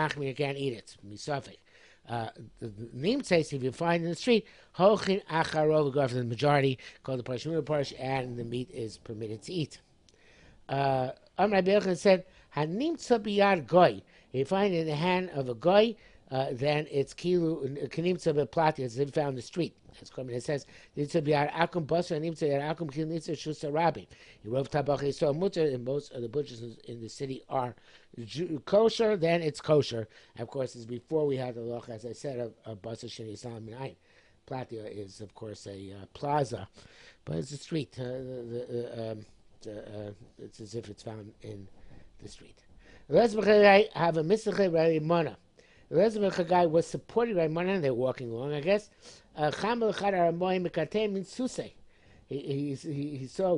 machmir, you can't eat it. Misafik. The name says if you find in the street, hochin acharov, go for the majority, called the parshimur parsh, and the meat is permitted to eat. Rabbi Yochanan said, "Hanimtza biyad goy." If you find it in the hand of a goy, then it's kilu kanimtza beplati. It's if found in the street. That's coming. It says, "Nimtza biyad akum basar, nimtza biyad akum kilu nimtza shusa rabbi." Yerov tabach yisrael mutter, and most of the butchers in the city are kosher. Then it's kosher. Of course, it's before we had the law, as I said, of basar sheni yisam minayin. Platia is, of course, a plaza, but it's a street. It's as if it's found in the street. Elazar have a Misachei Rabbi Mana. Elazar guy was supported by Mana, and they're walking along, I guess. Chamel Chad Aramoy Mekatem in Susei. He saw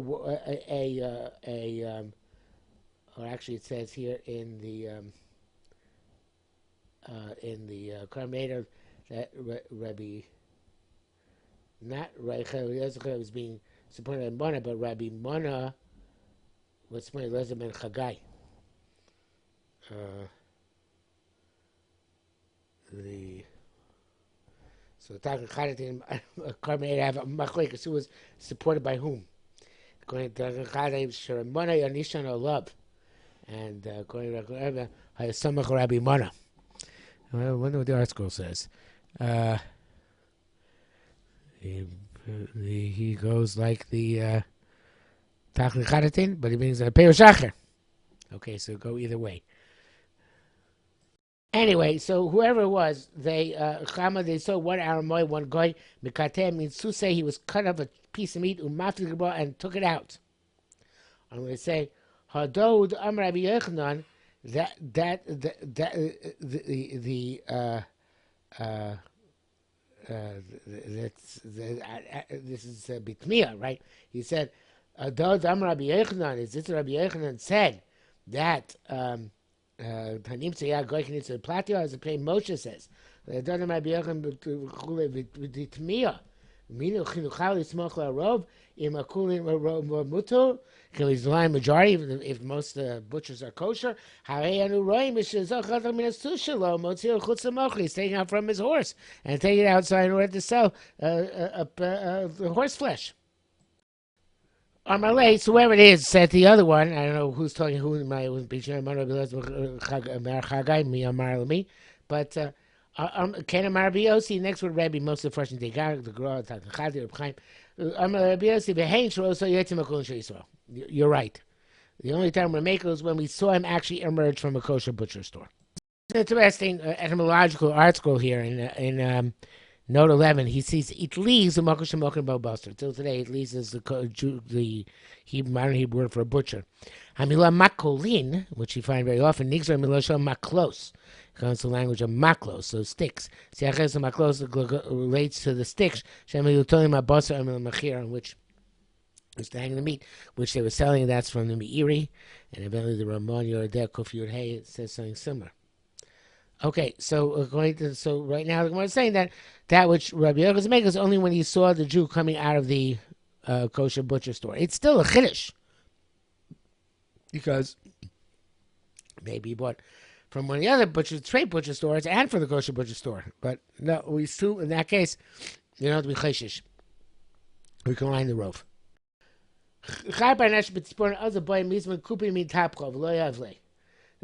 or actually it says here in the Karmeda that Rabbi, not Rabbi was being supported by Mana, but Rabbi Mana was supported by Elazar ben Chagai. So Taka Chadatim Karmei have a machlekes who was supported by whom? According to Taka Chadatim Sharamana Yanishan Olav, and according to Rabbi Hayasamach Rabbi Mana. I wonder what the article says. He goes like the Taka Chadatim, but he means a Peir Shacher. Okay, so go either way. Anyway, so whoever it was, they saw one Aramoy, one guy, Mikatem means to say he was cut off a piece of meat, and took it out. I'm going to say, Hadod Amar Rabbi Yochanan, this is Bitmiya, right? He said, Hadod Amar Rabbi Yochanan, is this Rabbi Yochanan said that, Hanimtza ya goy knitza platio, as the plain Moshe says. Don't might be vitmiya. Minu chinuchal ismoch larov im akulin mutu. Can we lie majority if most butchers are kosher? Harei anu roim mishazachach minasushalo motzil chutz mochi. He's taking out from his horse and taking it outside in order to sell horse flesh. Amalei, so whoever it is, said the other one. I don't know who's talking. Who might be sure. But Can Rabbi Yossi next with Rabbi most of the first they got the girl Chadi Reb Chaim. Rabbi Yossi behain shlo so yetzim akol Yisrael. You're right. The only time we're making is when we saw him actually emerge from a kosher butcher store. Interesting etymological article here in note 11. He sees itli z'makom shemokim b'albaster. Till today, itli is the modern Hebrew word for a butcher. Hamila makolin, which you find very often, nigzar milosha maklos. Comes to the language of maklos, so sticks. Siaches maklos relates to the sticks. Shemilutolim abasar emel machir, on which was to hang the meat, which they were selling. That's from the Meiri, and eventually the Ramon Yoredeh Kuf Yud Hey says something similar. Okay, so right now the Gemara is saying that which Rabbi Yochanan makes is only when he saw the Jew coming out of the kosher butcher store. It's still a chiddush because maybe he bought from one of the other trade butcher stores and from the kosher butcher store. But no, we still in that case, you don't have to be chayshish. We can line the roof.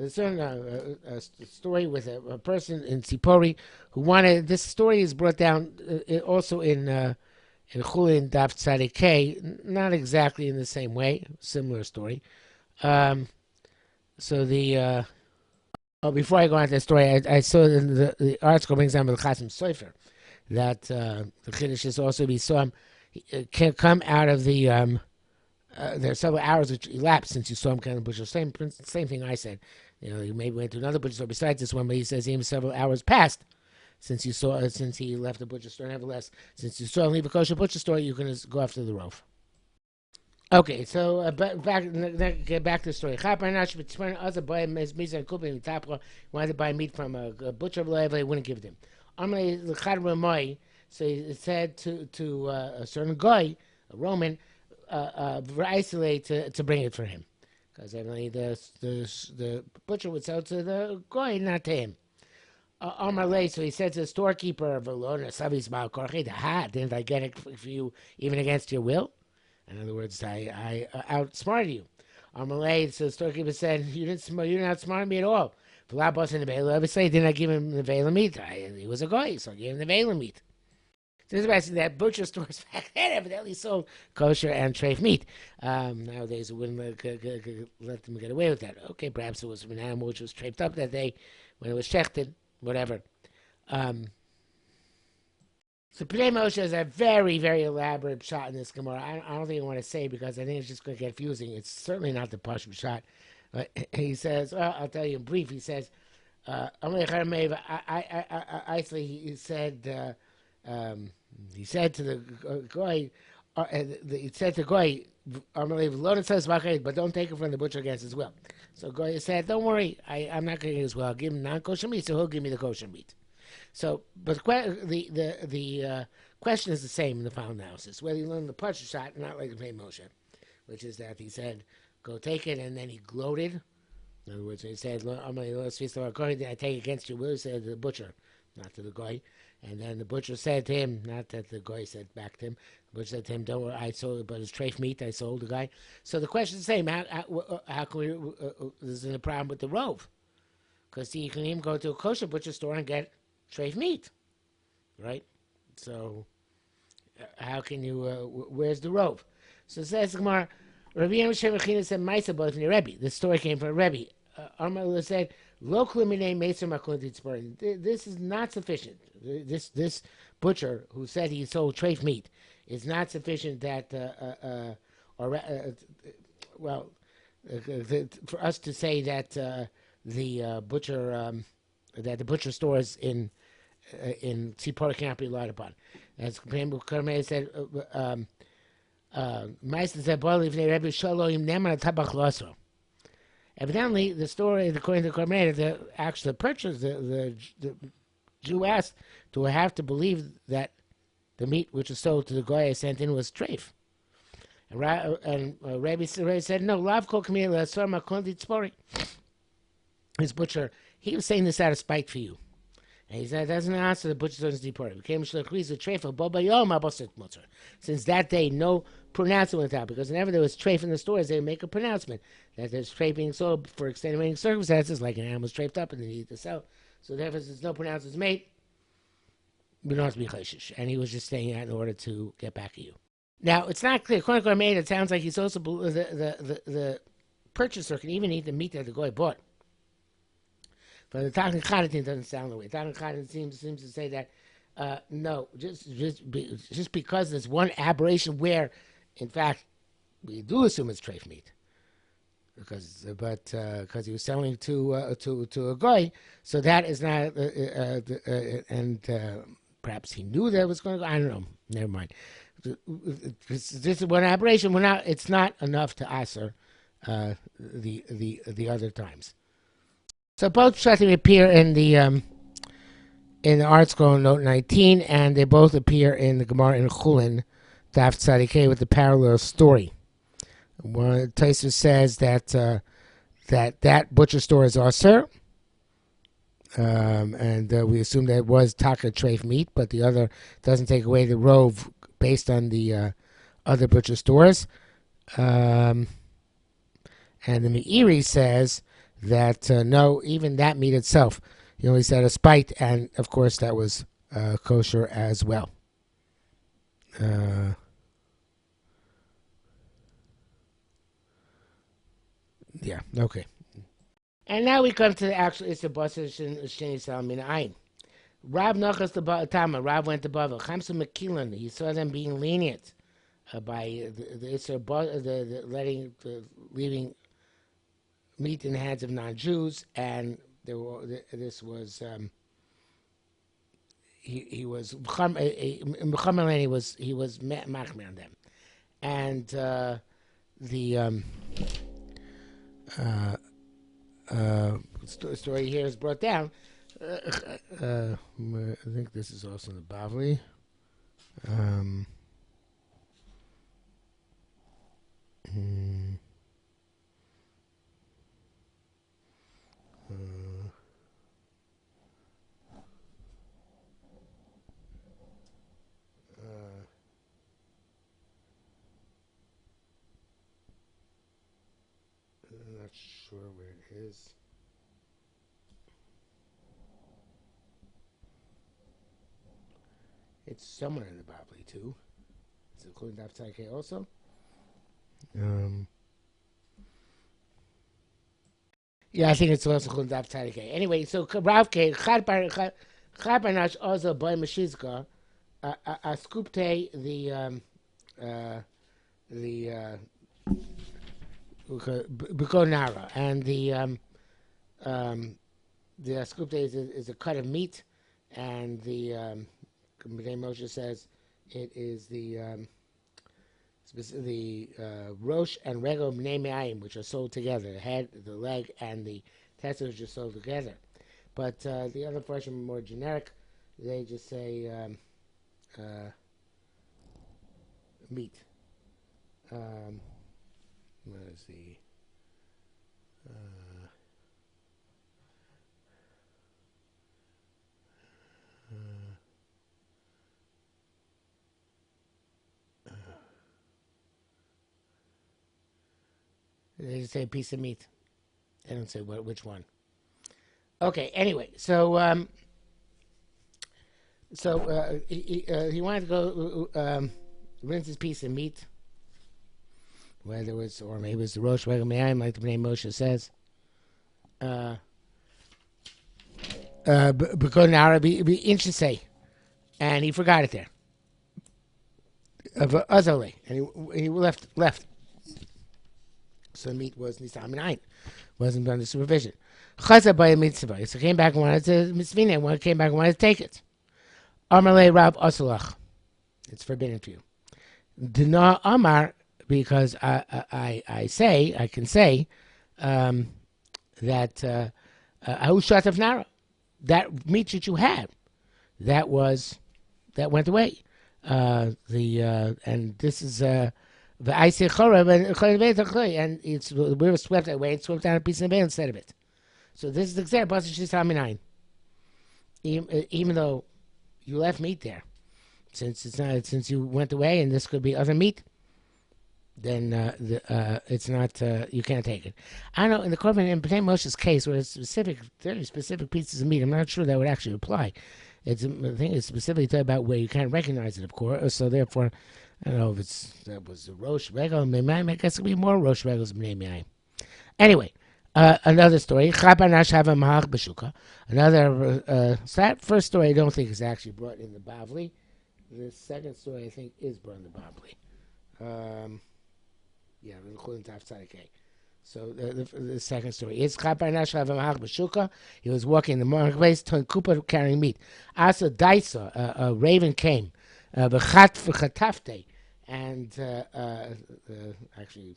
There's a story with a person in Tzipori who wanted. This story is brought down also in Chulin Daf Tzaddik K, not exactly in the same way, similar story. So the before I go on to the story, I saw in the article brings down with Chasim Sofer that the Chiddush is also we saw him can come out of the. There are several hours which elapsed since you saw him kind of butcher. Same thing I said. You know, you maybe went to another butcher store besides this one, but he says even several hours passed since he left the butcher store. Nevertheless, since you saw him leave a kosher butcher store, you can go after the roof. Okay, so get back to the story. Wanted to buy meat from a butcher, they wouldn't give it him. So he said to a certain guy, a Roman, isolate to bring it for him, because evidently the butcher would sell to the guy, not to him. So he said to the storekeeper, didn't I get it for you even against your will? In other words, I outsmarted you. So the storekeeper said, you didn't outsmart me at all. Obviously, didn't I give him the veil of meat? He was a guy, so I gave him the veil of meat. So this is basically that butcher stores back then evidently sold kosher and treif meat. Nowadays, it wouldn't let them get away with that. Okay, perhaps it was an animal which was treifed up that day when it was shechted, whatever. So Pnei Moshe is a very, very elaborate shot in this Gemara. I don't think I want to say because I think it's just going to get confusing. It's certainly not the Pashut shot. He says, well, I'll tell you in brief. He says, he said to the guy, but don't take it from the butcher against his will. So Goy said, don't worry, I'm not going to get his will. I'll give him non-kosher meat, so he'll give me the kosher meat. So, but the question is the same in the final analysis. Whether you learn the Pashut shot, not like the Pnei Moshe, which is that he said, go take it, and then he gloated. In other words, he said, I take it against your will, he said to the butcher, not to the Goy. And then the butcher said to him, not that the guy said back to him, the butcher said to him, don't worry, I sold it, but it's treif meat, I sold the guy. So the question is the same, how can we, there's a problem with the rove? Because you can even go to a kosher butcher store and get treif meat, right? So how can you, where's the rove? So it says, Gemara, Rabbi Yerushalmi Shekalim said, Maisa both from the Rebbe. The story came from Rebbe. Amar said, this is not sufficient. This butcher who said he sold treif meat is not sufficient that for us to say that the butcher stores in Tzipora cannot be relied upon. As Karmei said, Meister said, evidently, the story, according to Karmei, the purchase, the Jew asked to have to believe that the meat which was sold to the Goy sent in was treif. And Rabbi said, no, Lav Kol Kamil Asar Makondi Tzpori. His butcher, he was saying this out of spite for you. And he said, doesn't answer the butcher's own deported. Since that day, no pronouncement went out, because whenever there was treif in the stores, they would make a pronouncement that there's treif being sold for extenuating circumstances, like an animal was treifed up and they need to sell. So therefore, since no pronouncement is made, We don't have to be chayshish. And he was just saying that in order to get back at you. Now, it's not clear. According to Gourmet, it sounds like he's also the purchaser can even eat the meat that the guy bought. But the Talmud Chadatin doesn't sound the way. Talmud Chadatin seems to say that no, just because there's one aberration where, in fact, we do assume it's treif meat, because he was selling to a guy, so that is not, and perhaps he knew that it was going to go. I don't know. Never mind. This is one aberration. It's not enough to answer the other times. So both pshatim appear in the article in note 19, and they both appear in the Gemara in Chulin, Daf Tzadikei, with the parallel story. One Taisa says that that butcher store is Aser, and we assume that it was taka treif meat, but the other doesn't take away the rove based on the other butcher stores. And the Meiri says that no, even that meat itself, he only said a spite, and of course that was kosher as well. Yeah, okay. And now we come to the actual Issa Basar Sheni Salamin Ayin. Rav Nachas the Tama, Rav went to Bavel. Chamsu Mekilan, he saw them being lenient by the Issa, leaving meat in the hands of non-Jews, and this was he was Mechamalan, he was machmir on them, and the story here is brought down. I think this is also in the Bavli. I'm not sure where it is. It's somewhere in the Bibli too. Is it including Daf Tzadikei also? Yeah, I think it's also including Daf Tzadikei. Anyway, so Rav K Chad Barnash also by Meshizka, Skupte the Bukonara, and the Skupte is a cut of meat, and the Moshe says it is the rosh and regel b'nei me'ayim, which are sold together. The head, the leg, and the testicles are sold together. But the other version are more generic. They just say meat. What is the they just say a piece of meat. They don't say which one. Okay. Anyway, so he wanted to go rinse his piece of meat, whether it was, or maybe it was the rosh regel me'ayim, like the Bnei Moshe says. Because in Arabic, be interesting, and he forgot it there. Of Azale, and he left. So the meat was Nisam Ayin, wasn't under supervision. Chaza by a mitzvah. So he came back and wanted to mitzvah, and came back and wanted to take it. Amarle Rab Asalach. It's forbidden for you. Dina Amar, because I can say that Ahushat of Nara, that meat that you had, that went away. And this is the icy chorav, and it's we were swept away and swept down a piece of meat instead of it. So this is the example. Even though you left meat there, since you went away, and this could be other meat, then it's not. You can't take it. I know in the Korban in Bnei Moshe's case, where it's very specific pieces of meat, I'm not sure that would actually apply. I think it's specifically talking about where you can't recognize it, of course. So therefore, I don't know if that was a Rosh Regel. I guess it could be more Rosh Regels. Anyway, another story. Another, so that first story I don't think is actually brought in the Bavli. The second story I think is brought in the Bavli. Yeah, including Taf Tzadik. So the second story is he was walking in the marketplace, Kupa carrying meat. Asa Daisa, a raven came, v'chatafte, and actually,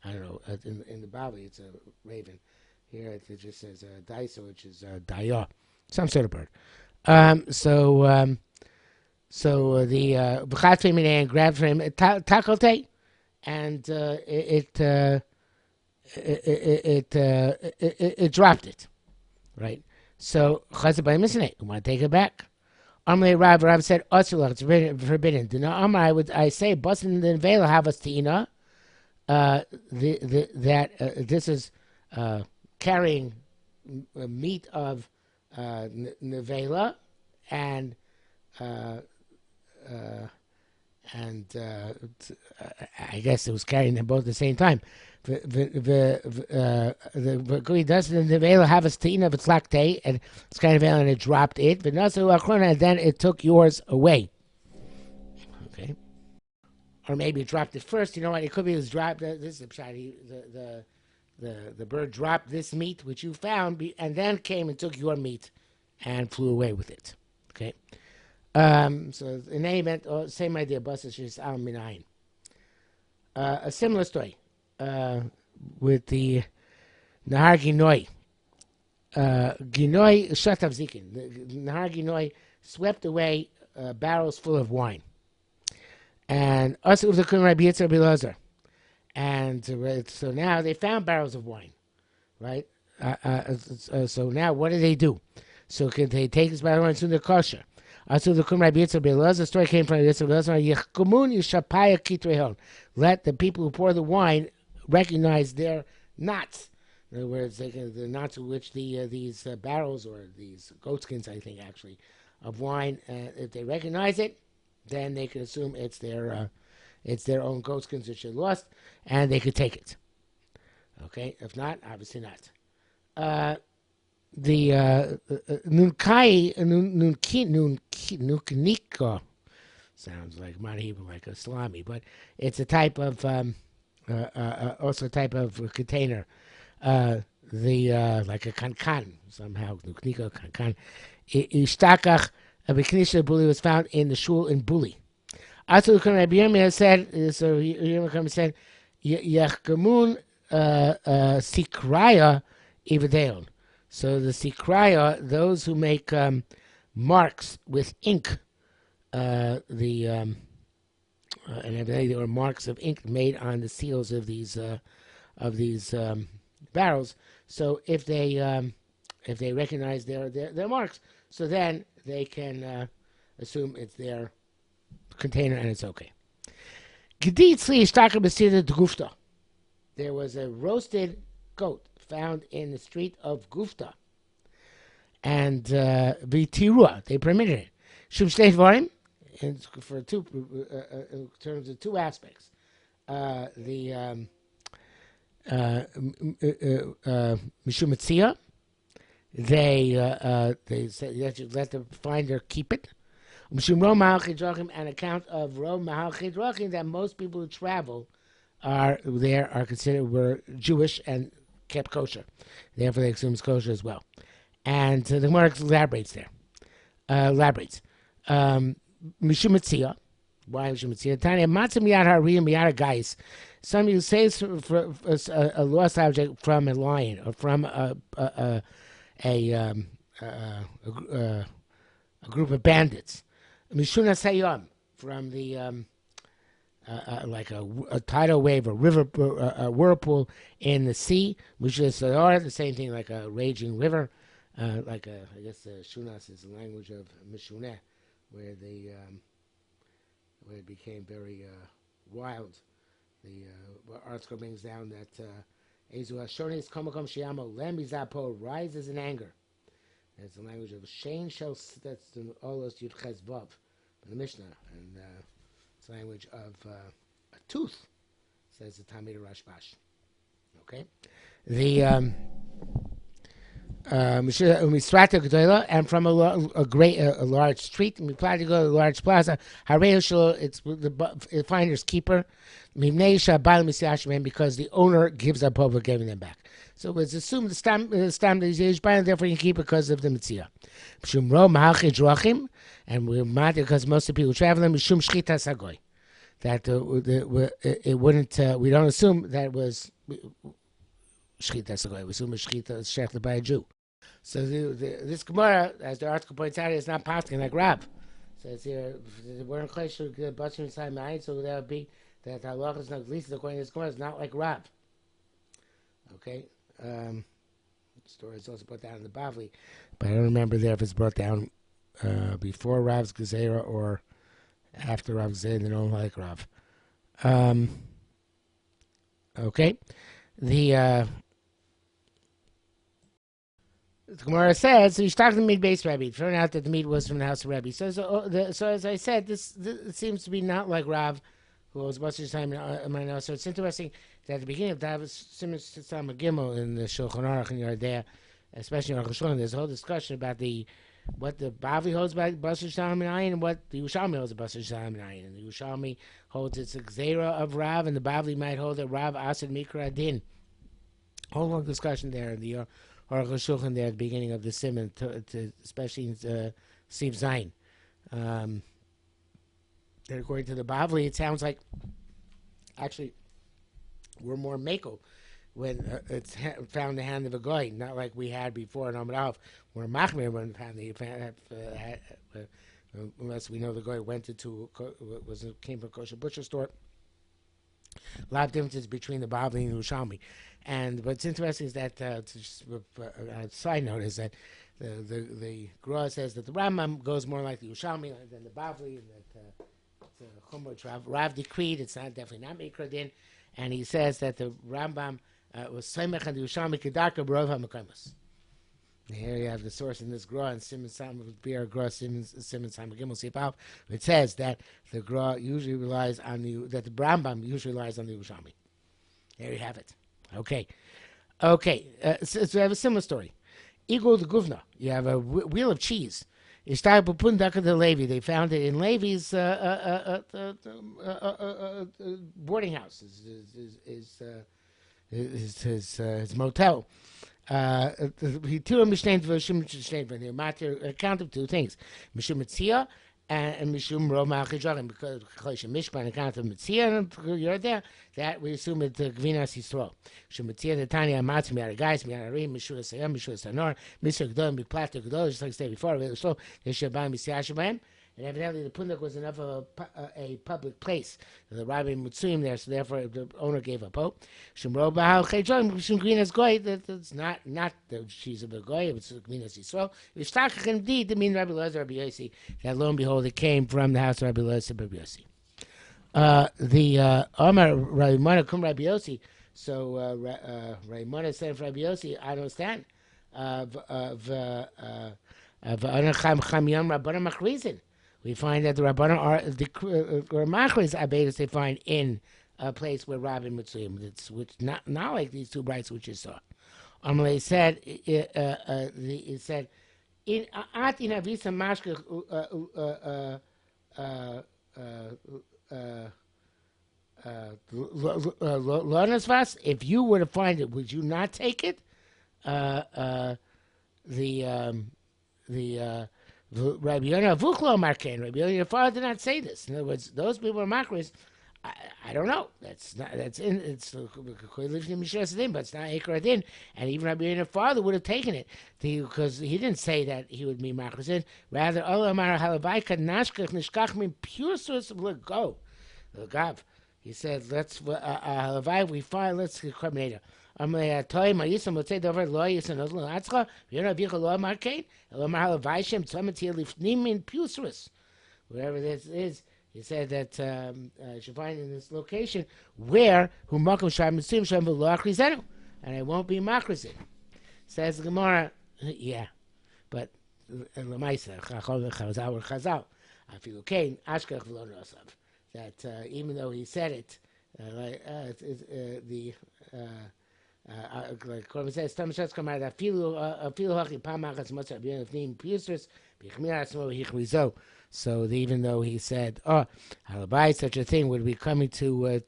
I don't know. In the Bible, it's a raven. Here it just says Daisa, which is Daya, some sort of bird. The v'chatfe grabbed from him takote, and it dropped it, right? So Chazabay Misneh, you want to take it back? Amalei Rav said, "Osulach, it's forbidden." Do not I say, "Bustin the vela havas tina." This is carrying meat of nevela and I guess it was carrying them both at the same time. The Gui does the nevela have a stina of its lactate, and it's kind of veil, and it dropped it. And then it took yours away. Okay, or maybe it dropped it first. You know what? It could be it was dropped. This is the bird dropped this meat which you found, and then came and took your meat and flew away with it. Okay. So in any event, same idea. Basas is al minayin. A similar story with the Nahar Ginoi. Ginoi Shatav Zikin. The Nahar Ginoi swept away barrels full of wine. And us the Rabbi Yitzhak Bilazar. And so now they found barrels of wine, right? So now what do? So can they take this barrel of wine to the kosher? Also, the story came from let the people who pour the wine recognize their knots. In other words, the knots of which these barrels or these goatskins, I think, actually, of wine, if they recognize it, then they can assume it's their own goatskins which they lost, and they could take it. Okay, if not, obviously not. The nunkinika sounds like Mount Hebrew, like a salami, but it's a type of also a type of container. Like a kankan somehow nuknika kankan. Ishtakach Beknisha Buli was found in the shul in Buli. Also, Rabbi Yirmiyah said, so Yirmiyah said, Yachgamun Sikraya Ivadeon. So the Sikraya, those who make marks with ink, and there were marks of ink made on the seals of these barrels. So if they recognize their marks, so then they can assume it's their container and it's okay. There was a roasted goat found in the street of Gufta, and Vitirua, they permitted it. Shub Shtei Dvarim, for two in terms of two aspects. The Mishum Metzia, they said let the finder keep it. Mishum Ro Mahal Chidrachim, an account of Ro Mahal Chidrachim, that most people who travel are considered were Jewish and kept kosher. Therefore, they assume it's kosher as well. And the Gemara elaborates there. Mishum Metzia. Why Mishum Metzia? Tanya Matzim Yad Hariyim Yad Gais. Some you say it's for a lost object from a lion or from a group of bandits. Mishuna Sayom, from the like a tidal wave, a river, a whirlpool in the sea. Mishuna Sayom, the same thing, like a raging river. I guess Shunas is the language of Mishuneh, where it became very wild. The article brings down that Ezu Hashonis Komakom Shiamo Lembi Zapo rises in anger. It's the language of Shane Shel. That's the Olos Yud Ches Vav, in the Mishnah, and it's the language of a tooth, says the Talmid Rashbash. Okay, the and from a large street, we plan to go to a large plaza. It's the finder's keeper, because the owner gives up over giving them back. So it's assumed the stam that he's buying, therefore you keep because of the mitzvah. And we're mad because most of the people traveling that it wouldn't. We don't assume that it was shchita sagoy. We assume shchita is shechted by a Jew. So this Gemara, as the article points out, is not paskin like Rab. So it's here, we're in Klesh, so that would be that halacha is not least according to this Gemara is not like Rab. Okay, the story is also brought down in the Bavli, but I don't remember there if it's brought down before Rav's Gezerah or after Rav's Gezerah. They don't like Rav. Okay, the Gemara says, so you start the meat base Rebbe. It turned out that the meat was from the house of Rebbe. So as I said, this seems to be not like Rav, who was much of the time in my nose. So it's interesting that at the beginning of Davis Simmons Tzam Gimel in the Shulchan Aruch in Yardea, especially in Aruch Shulchan, there's a whole discussion about what the Bavli holds about Basar Shalom and Ayin and what the Yerushalmi holds about Basar Shalom and Ayin. And the Yerushalmi holds it's a Gzeira of Rav, and the Bavli might hold that Rav Asad Mikra Din. Whole long discussion there in the Aruch Shulchan there at the beginning of the Simon, especially in Siv Zayin. That according to the Bavli, it sounds like actually we're more mako when it's found the hand of a guy, not like we had before in Amud Aleph, where Machmir when found unless we know the guy went into came from a kosher butcher store. A lot of differences between the Bavli and Yerushalmi. And what's interesting is that, just a side note, is that the Gra says that the Rambam goes more like the Yerushalmi than the Bavli, and that Rav decreed, it's not definitely not Mikra Din, and he says that the Rambam was Semech and the Yerushalmi Kedarka B'Rov HaMekamos. Here you have the source in this Gra and Simon Sam Beer Gra Simon Simon Gimel Sipal. It says that the Gra usually relies on that the Rambam usually relies on the Yerushalmi. There you have it. Okay. So we have a similar story. Igul the Guvna. You have a wheel of cheese. They found it in Levi's boarding house. His motel. He two Mishneh Matir account of two things: Mishum Mitzia and Mishum Roma Chijarim. Because Mishpan account of Mitzia, and you're there. That we assume it's Gvinas Yisrael. Mishum Mitzia the Tanya Matz Miaragais Miararim Mishur Sayam Mishur Sanor Mishur Gdol Miplater Gdol. Just like I said before, so they should buy Misyashabim. And evidently the Pundak was enough of a public place. The Rabbi Mutsuim there, so therefore the owner gave up hope. Shemro Bahal Chayjom, Shum Gvinas Goy, that's not the cheese of a Goy, it's Gvinas Yisrael. Vishtachach indeed, the mean Rabbi Lezer, Rabbi Yossi, that lo and behold, it came from the house of Rabbi Lezer, Rabbi Yossi. The Omar Rabbi Mona Kum Rabbi Yossi, so Rabbi Mona said for Rabbi Yossi, I don't stand. We find that the Rabbanan are Machris Abedas they find in a place where Rabbi Mitzuyim, which not like these two brights which you saw. Amalei said, it said, in Atin Avisa Mashka Lonasvas, if you were to find it, would you not take it? Rabbi Yonah Vuklo Marken. Rabbi Yonah, your father did not say this. In other words, those people are makris. I don't know. It's but it's not Ekra Din. And even Rabbi Yonah's father would have taken it because he didn't say that he would be makris. Rather, Allah Amar Halavaika Nashkach Nishkach Min pure source of Lego. Gav. He said, let's Halavai we find let's coordinate. Whatever this is, he said that you should find in this location where and I won't be makrisin. Says the Gemara, yeah. But Lamaisa, Chazal, Afilu Kain, Ashkach V'lo Nosav. That even though he said it, like Korban says, Tam Shetz Kamar, Afilu Hachi Pamachas Motzah B'Yon V'Nim Pusers, B'Chmir Atzmo V'Hichlizo. So even though he said, Halabai, such a thing would be coming to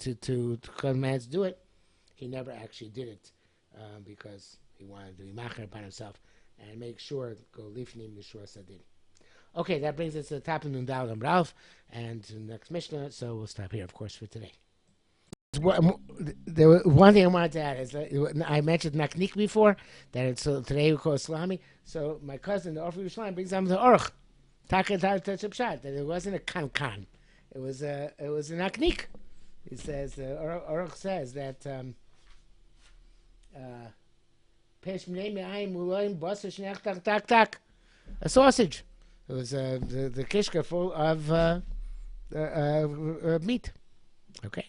commands to do it, he never actually did it because he wanted to be macher upon himself and make sure go lifnim mishur sadin. Okay, that brings us to the top of Nundal and Ralph and the next Mishnah. So we'll stop here, of course, for today. There was one thing I wanted to add is that I mentioned naknik before. That it's today we call it salami. So my cousin, the Orf Yerushalmi, brings down the orch. That it wasn't a kan. It was a naknik. He says Orch says that a sausage. It was the kishka full of meat. Okay.